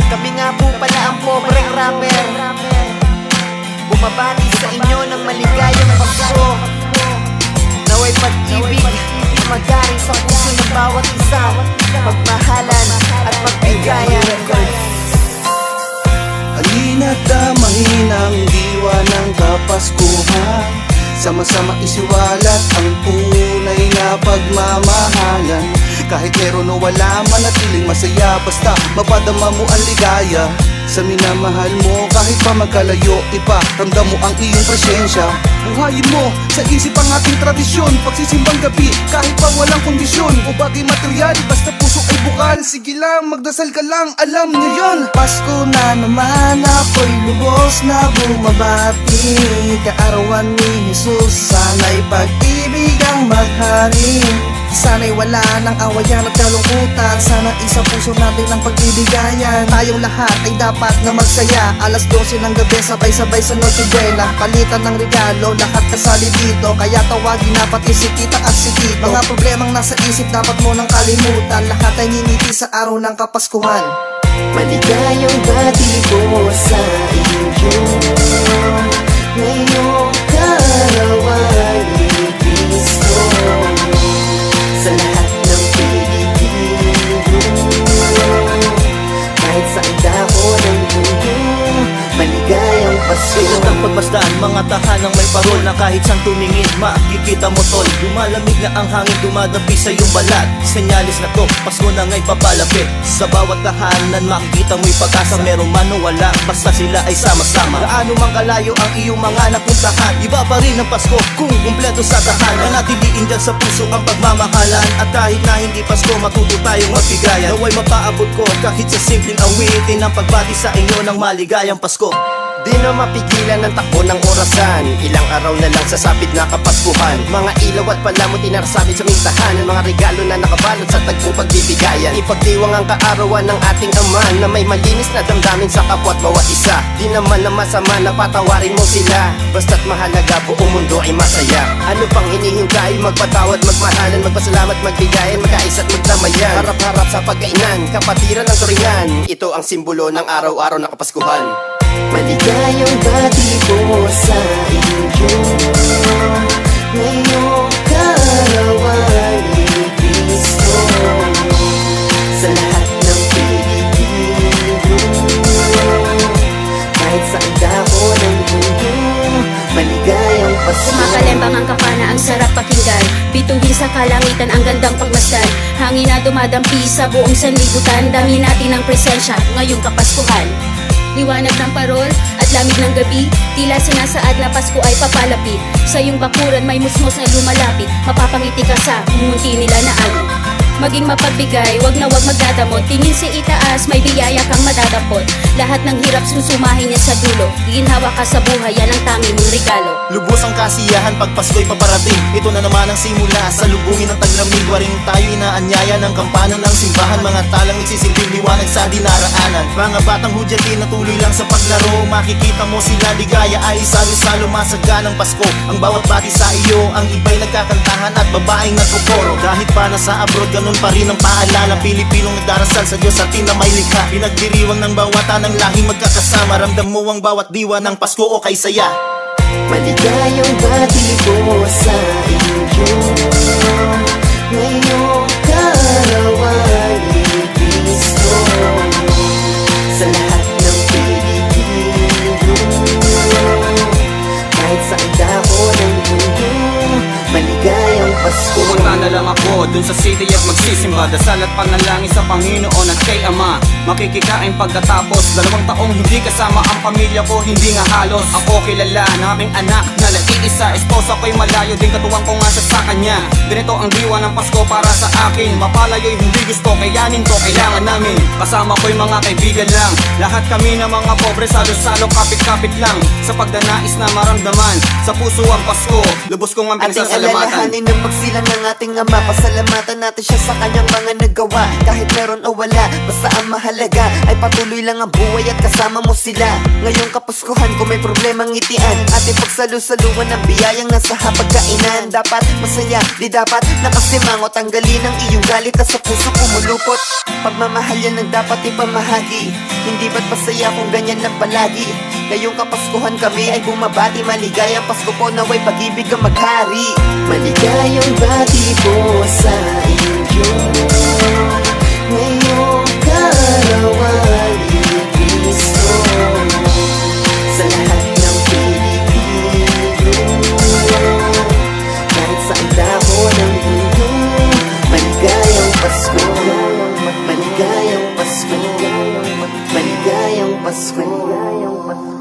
Kami nga po pala ang pobreng rapper, bumabati sa inyo ng maligayang Pasko. Naway pag-ibig magaling sa puso ng bawat isa, pagmahalan at pagbigayan. Halina't damahin ang diwa ng Kapaskuhan, sama-sama isiwalat ang tunay na pagmamahalan. Kahit meron o wala, manatiling masaya, basta mapadama mo ang ligaya sa minamahal mo. Kahit pa magkalayo, iparamdam mo ang iyong presensya. Buhayin mo sa isip ang ating tradisyon, pagsisimbang gabi kahit pa walang kondisyon o bagay material, basta puso ay bukal. Sige lang, magdasal ka lang, alam niyo yun. Pasko na naman, ako'y lubos na bumabati. Kaarawan ni Jesus, sana'y pag-ibig ang maghari. Sana'y wala ng awayan at kalungkutan, sana isang puso natin ang pagbibigayan. Tayong lahat ay dapat na magsaya, alas 12 ng gabi sabay-sabay sa Noche Buena. Palitan ng regalo, lahat kasali dito, kaya tawagin na pati si tita at si tito. Mga problemang nasa isip dapat mo nang kalimutan, lahat ay ngingiti sa araw ng Kapaskuhan. Maligayang bati ko sa inyo ngayong kaarawan ni Cristo. Sa lahat ng Pilipino, kahit saan dako ng mundo, maligayang Pasko. Pilat ang pagmasdan, mga tahanang may parol na kahit saan tumingin, makikita mo tol. Lumalamig na ang hangin, dumadapi sa iyong balat. Senyalis na to, Pasko na nga'y papalapit. Sa bawat tahanan, makikita mo'y pag-asa. Meron man o wala, basta sila ay sama-sama. Gaano mang kalayo ang iyong mga napuntahan, iba pa rin ang Pasko kung kumpleto sa tahanan. Manatiliin dyan sa puso ang pagmamahalan, at kahit na hindi Pasko, matuto tayong magbigayan. Naway mapaabot ko kahit sa simpleng awitin ang pagbati sa inyo ng maligayang Pasko. Di na mapigilan ang takbo ng orasan, ilang araw na lang sa sapit na Kapaskuhan. Mga ilaw at palamon tinarasabit sa mintahan, mga regalo na nakabalot sa tagpong pagbibigayan. Ipagdiwang ang kaarawan ng ating Ama na may malinis na damdamin sa kapwa't bawat isa. Di naman na masama na patawarin mo sila, basta't mahalaga buong mundo ay masaya. Ano pang hinihintay? Magpatawad, magmahalan, magpasalamat, magbigayan, magkaisa't magdamayan. Harap-harap sa pagkainan, kapatiran ng turingan, ito ang simbolo ng araw-araw na Kapaskuhan. Maligayang bati ko sa inyo ngayong kaarawan ni Cristo. Sa lahat ng Pilipino, kahit saan dako ng mundo, maligayang Pasko. Kumakalembang ang kapana, ang sarap pakinggan, bituhin sa kalangitan ang gandang pagmasdan. Hangin na dumadampi sa buong sanlibutan, dami natin ang presensya ngayong Kapaskuhan. Liwanag ng parol at lamig ng gabi, tila sinasaad na Pasko ay papalapit. Sa iyong bakuran may musmos na lumalapit, mapapangiti ka sa munti nila na ali. Maging mapagbigay, wag na wag magdadamot, tingin sa itaas, may biyaya kang madadampot. Lahat ng hirap susumahin niya sa dulo, ginhawa ka sa buhay, yan ang tanging mong regalo. Lubos ang kasiyahan pag Pasko'y paparating, ito na naman ang simula sa lubungin ng taglamig. Waring tayo inaanyaya ng kampanan ng simbahan, mga talang nagsisilbing liwanag sa dinaraanan. Mga batang hudyati na tuloy lang sa paglaro, makikita mo sila ligaya ay salo-salo. Masaganang Pasko ang bawat bati sa iyo, ang iba'y nagkakantahan at babaeng nagkukoro. Kahit pa nasa abroad, ganun pa rin ang paalala, Pilipinong nagdarasal sa Diyos atin na may likha. Pinagdiriwang ng bawat ng lahing magkakasama, ramdam mo ang bawat diwa ng Pasko o kay saya. Maligayang bati ko sa inyo ngayong kaarawan ni Cristo. Sa lahat ng Pilipino, kahit saan dako ng mundo, maligayang Pasko. Pumunta na lang ako dun sa city at magsisimba, dasal Dasal at panalangin sa Panginoon at kay Ama. Makikikain pagkatapos 2 taong hindi kasama ang pamilya ko, hindi nga halos. Ako kilala ng aking anak na nag-iisa. Esposa ko'y malayo din, katuwang ko nga siya sa kanya. Ganito ang diwa ng Pasko para sa akin. Mapalayo'y hindi gusto, kayanin ko, kailangan namin. Kasama ko'y mga kaibigan lang. Lahat kami na mga pobre, salo-salo, kapit-kapit lang. Sa pagdanais na maramdaman, sa puso ang Pasko, lubos kong ang Ating pinasasalamatan. alalahanin ang pagsilang ng ating Ama. Pasalamatan natin siya sa kanyang mga nagawa. Kahit meron o wala, basta ang mahalaga ay patuloy lang ang buhay at kasama mo sila. Ngayong Kapaskuhan, kung may problemang ngitian, ating pagsalu-saluan ng biyayang nasa hapagkainan. Dapat masaya, di dapat nakasimangot. Tanggalin ang iyong galit at sa puso kumulupot. Pagmamahal yan ang dapat ipamahagi. Hindi ba't masaya kung ganyan lang palagi? Ngayong Kapaskuhan kami ay bumabati. Maligayang Pasko po, naway pag-ibig ang maghari. Maligayang bati po sa inyo ngayong karawan ni Cristo. Sa lahat ng Pilipino, kahit saan dahon ng mundo, maligayang Pasko, maligayang Pasko, maligayang Pasko.